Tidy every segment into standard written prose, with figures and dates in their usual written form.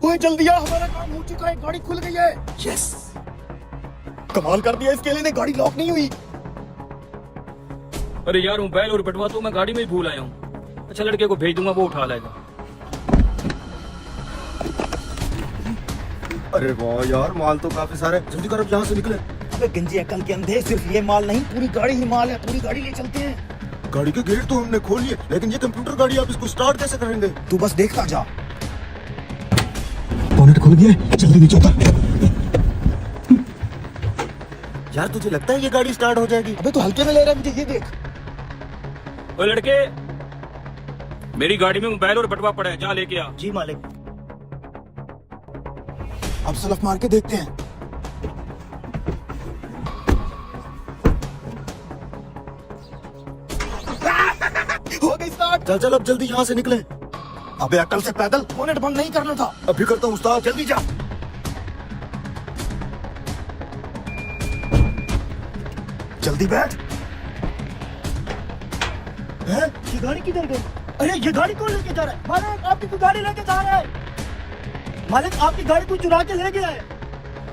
ओए जल्दी आ, हमारा काम हो चुका है, गाड़ी खुल गई है। यस, कमाल कर दिया, इस केले ने गाड़ी लॉक नहीं हुई। अरे यार मोबाइल और बटवा तो मैं गाड़ी में ही भूल आया हूँ। अच्छा लड़के को भेज दूंगा, वो उठा लेगा। अरे वाह यार, माल तो काफी सारे, जल्दी कर अब यहाँ से निकले। अबे गंजी अकल के अंधे, सिर्फ ये माल नहीं पूरी गाड़ी ही माल है, पूरी गाड़ी ले चलते हैं। गाड़ी के गेट तो हमने खोल लिए, लेकिन ये कंप्यूटर गाड़ी आप इसको स्टार्ट कैसे करेंगे? तू बस देखता जा। बोनेट खुल गया, जल्दी नीचे उतर। यार तुझे लगता है ये गाड़ी स्टार्ट हो जाएगी? अबे तू हल्के में ले रहा है मुझे, ये देख। ओ लड़के, मेरी गाड़ी में मोबाइल और बटवा पड़ा है, जा लेके आ। जी मालिक। अब सलफ मार के देखते हैं। हो गई स्टार्ट। चल चल अब जल्दी यहाँ से निकले। अबे अकल से पैदल, बोनेट बंद नहीं करना था। अभी करता हूँ उस्ताद, जल्दी जा। जल्दी बैठ। है? ये गाड़ी किधर गई? अरे ये गाड़ी कौन लेके जा रहा है? मालिक आपकी कोई गाड़ी लेके जा रहा है। मालिक आपकी गाड़ी कोई चुरा के ले गया है।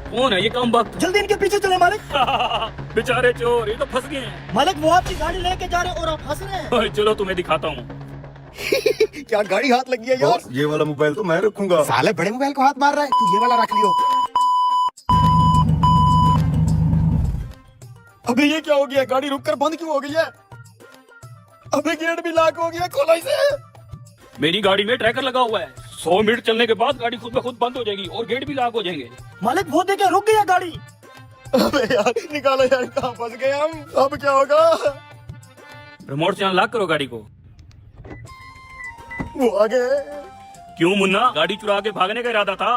कौन है ये काम वक्त? जल्दी इनके पीछे चले मालिक। बेचारे चोर, ये तो फंस गए हैं। मालिक वो आपकी गाड़ी लेके जा रहे हैं और आप फंस रहे हैं। ओए, चलो तुम्हें दिखाता हूँ। क्या गाड़ी हाथ लगी है यार? ये वाला मोबाइल तो मैं रखूंगा। साले बड़े मोबाइल को हाथ मार रहा है, तू ये वाला रख लियो। अबे ये क्या हो गया? गाड़ी रुककर बंद क्यों हो गई है? अबे गेट भी लॉक हो गया, खोलो इसे। मेरी गाड़ी में ट्रैकर लगा हुआ है, 100 मिनट चलने के बाद गाड़ी खुद ब खुद बंद हो जाएगी और गेट भी लॉक हो जाएंगे। मालिक वो देखे रुक गई है गाड़ी। अबे यार निकालो यार, कहाँ फंस गए हम? अब क्या होगा? रिमोट से अनलॉक करो गाड़ी को। वो आ गए। क्यों मुन्ना, गाड़ी चुरा के भागने का इरादा था?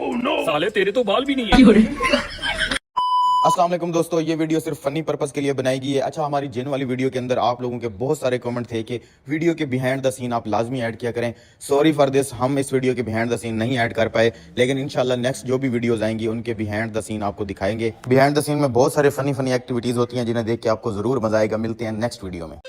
ओह नो, साले तेरे तो बाल भी नहीं है। अस्सलाम वालेकुम दोस्तों, ये वीडियो सिर्फ फनी पर्पस के लिए बनाई गई है। अच्छा, हमारी जिन वाली वीडियो के अंदर आप लोगों के बहुत सारे कमेंट थे कि वीडियो के बिहाइंड द सीन आप लाजमी ऐड किया करें। सॉरी फॉर दिस, हम इस वीडियो के बिहाइंड द सीन नहीं ऐड कर पाए, लेकिन इंशाल्लाह नेक्स्ट जो भी वीडियोस आएंगी उनके बिहाइंड द सीन आपको दिखाएंगे। बिहाइंड द सीन में बहुत सारे फनी एक्टिविटीज होती हैं जिन्हें देख के आपको जरूर मजा आएगा। मिलते हैं नेक्स्ट वीडियो में।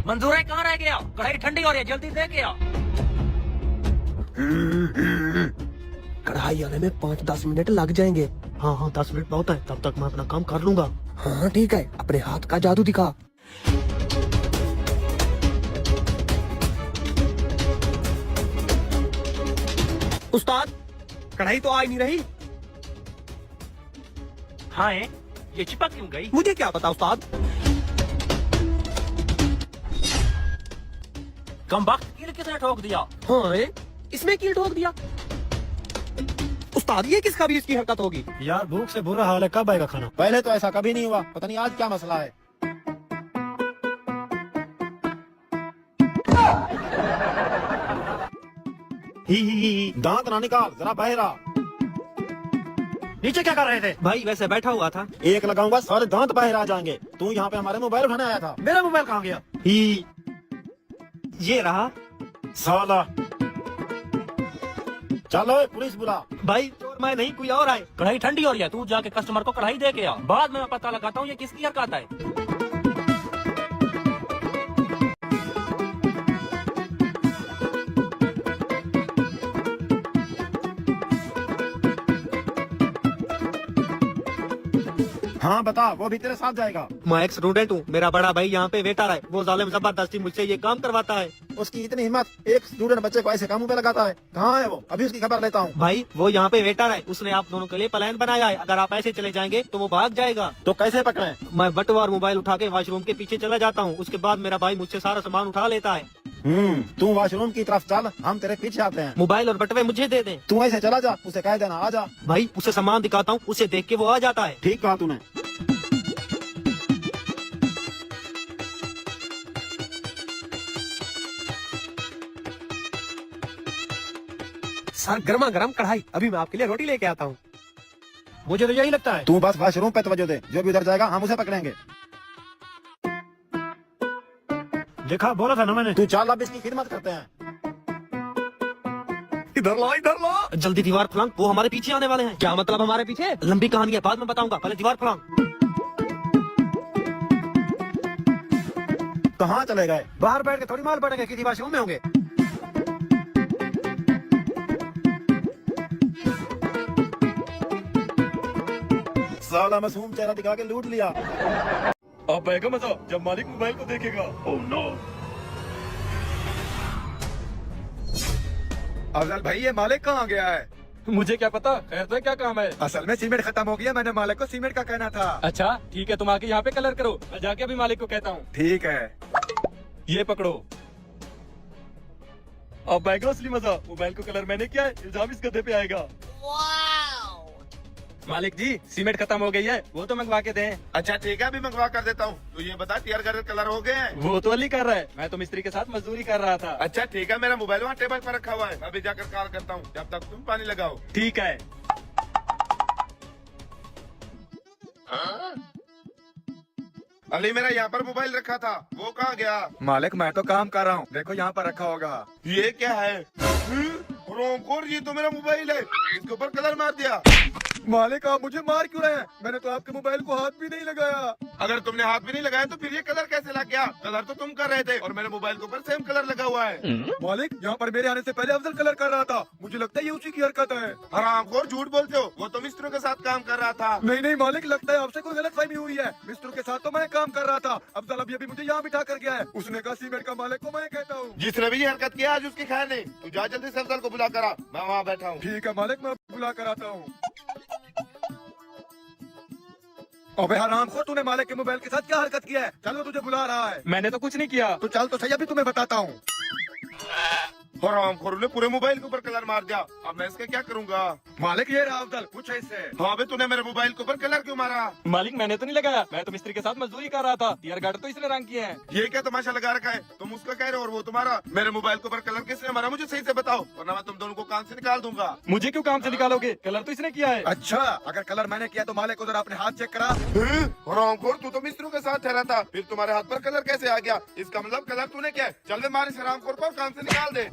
मंजूर है, कहाँ रह गया? कढ़ाई ठंडी हो रही है, जल्दी दे गया। कढ़ाई आने में 5-10 मिनट लग जाएंगे। हाँ हाँ 10 मिनट बहुत है, तब तक मैं अपना काम कर लूंगा। हाँ ठीक है, अपने हाथ का जादू दिखा। उस्ताद कढ़ाई तो आ ही नहीं रही। हाँ है, ये चिपक क्यों गई? मुझे क्या पता उस्ताद। कम वक्त कील किसने ठोक दिया? हाँ इसमें कील ठोक दिया। उस्ताद ये किसका भी इसकी हरकत होगी? यार भूख से बुरा हाल है, कब आएगा खाना? पहले तो ऐसा कभी नहीं हुआ, पता नहीं आज क्या मसला है। ही दांत ना निकाल, जरा बाहर आ। नीचे क्या कर रहे थे? भाई वैसे बैठा हुआ था। एक लगाऊंगा सारे दांत बाहर आ जाएंगे। तू यहाँ पे हमारे मोबाइल उठाने आया था। मेरा मोबाइल कहाँ गया? ही ये रहा। साला चलो पुलिस बुला। भाई चोर मैं नहीं, कोई और आए। कढ़ाई ठंडी हो रही है, तू जाके कस्टमर को कढ़ाई दे के आ। बाद में मैं पता लगाता हूँ ये किसकी हरकत है। हाँ बता, वो भी तेरे साथ जाएगा? मैं एक स्टूडेंट हूँ, मेरा बड़ा भाई यहाँ पे वेटर है। वो जालिम जबरदस्ती मुझसे ये काम करवाता है। उसकी इतनी हिम्मत, एक स्टूडेंट बच्चे को ऐसे कामों पे लगाता है। कहाँ है वो? अभी उसकी खबर लेता हूँ। भाई वो यहाँ पे वेटर है, उसने आप दोनों के लिए प्लान बनाया है। अगर आप ऐसे चले जाएंगे तो वो भाग जाएगा। तो कैसे पकड़े? मैं बटुआ और मोबाइल उठा के वॉशरूम के पीछे चला जाता हूँ। उसके बाद मेरा भाई मुझसे सारा सामान उठा लेता है। तू वॉशरूम की तरफ चल, हम तेरे पीछे आते हैं। मोबाइल और बटुए मुझे दे दें। तू ऐसे चला जा, उसे कह देना आ जा। भाई उसे सामान दिखाता हूँ, उसे देख के वो आ जाता है। ठीक कहा तूने। सर गर्मा गर्म कढ़ाई, अभी मैं आपके लिए रोटी लेके आता हूँ। मुझे तो यही लगता है। तू बस वॉशरूम पे तवज्जो दे, जो भी उधर जाएगा हम उसे पकड़ेंगे। देखा, बोला था ना मैंने। तू चाल अब इसकी खिदमत करते हैं। इधर लो इधर लो। जल्दी दीवार फलांग, वो हमारे पीछे आने वाले हैं। क्या मतलब हमारे पीछे? लंबी कहानी है, बाद में बताऊंगा, पहले दीवार फलांग। कहाँ चले गए? बाहर बैठ के थोड़ी माल पड़ेंगे, किसी वाशरूम में होंगे। साला मासूम चेहरा दिखा के लूट लिया। अब आएगा मजा जब मालिक मोबाइल को देखेगा। Oh no. अफजल भाई, ये मालिक कहाँ गया है? मुझे क्या पता, खैर तो क्या काम है? असल में सीमेंट खत्म हो गया, मैंने मालिक को सीमेंट का कहना था। अच्छा ठीक है, तुम आके यहाँ पे कलर करो, मैं जाके अभी मालिक को कहता हूँ। ठीक है। ये पकड़ो। अब आएगा असली मजा, मोबाइल को कलर मैंने किया है, इल्जाम इस गधे पे आएगा। मालिक जी, सीमेंट खत्म हो गई है, वो तो मंगवा के दें। अच्छा ठीक है, अभी मंगवा कर देता हूँ। तो ये बता, टीयर का कलर हो गए हैं? वो तो अली कर रहा है, मैं तो मिस्त्री के साथ मजदूरी कर रहा था। अच्छा ठीक है, मेरा मोबाइल वहाँ टेबल पर रखा हुआ है, अभी जाकर कॉल करता हूँ, जब तक तुम पानी लगाओ। ठीक है। अली, मेरा यहाँ पर मोबाइल रखा था, वो कहाँ गया? मालिक, मैं तो काम कर रहा हूँ, देखो यहाँ पर रखा होगा। ये क्या है? रोमखोर, ये तो मेरा मोबाइल है, इसके ऊपर कलर मार दिया। मालिक, आप मुझे मार क्यों रहे हैं? मैंने तो आपके मोबाइल को हाथ भी नहीं लगाया। अगर तुमने हाथ भी नहीं लगाया तो फिर ये कलर कैसे लग गया? कलर तो तुम कर रहे थे और मेरे मोबाइल के ऊपर सेम कलर लगा हुआ है। मालिक, यहाँ पर मेरे आने से पहले अफजल कलर कर रहा था, मुझे लगता है ये उसी की हरकत है। हरामखोर, झूठ बोलते हो, वो तो मिस्त्रियों के साथ काम कर रहा था। नहीं नहीं मालिक, लगता है आपसे कोई गलतफहमी हुई है, मिस्त्रियों के साथ तो मैं काम कर रहा था। अफजल अभी मुझे यहाँ बिठा कर गया है, उसने कहा सीमेंट का मालिक को मैं कहता हूँ। जिसने भी ये हरकत किया आज उसकी खैर नहीं, तू जा जल्दी से अफजल को बुला करा, मैं वहाँ बैठा हूँ। ठीक है मालिक, मैं बुला कर आता हूँ। अबे हरामखोर, तूने मालिक के मोबाइल के साथ क्या हरकत किया है? चलो, तुझे बुला रहा है। मैंने तो कुछ नहीं किया। तो चल तो सही, अभी तुम्हें बताता हूँ। हरामखोर ने पूरे मोबाइल के ऊपर कलर मार दिया, अब मैं इसका क्या करूँगा? मालिक, ये रहा अफजल, पूछ इससे। हाँ बे, तूने मेरे मोबाइल के ऊपर कलर क्यों मारा? मालिक, मैंने तो नहीं लगाया, मैं तो मिस्त्री के साथ मजदूरी कर रहा था, टीयर गार्ड तो इसने रंग किए हैं। ये क्या तमाशा लगा रखा है? तुम उसका कह रहे हो और वो तुम्हारा। मेरे मोबाइल के ऊपर कलर किसने मारा, मुझे सही से बताओ, वरना मैं तुम दोनों को काम से निकाल दूंगा। मुझे क्यों काम से निकालोगे? कलर तो इसने किया है। अच्छा, अगर कलर मैंने किया तो मालिक को जरा अपने हाथ चेक करा। हरामखोर, तू तो मिस्त्रियों के साथ ठहरा था, फिर तुम्हारे हाथ पर कलर कैसे आ गया? इसका मतलब कलर तूने किया है। चल बे, मार इस हरामखोर को और काम से निकाल दे।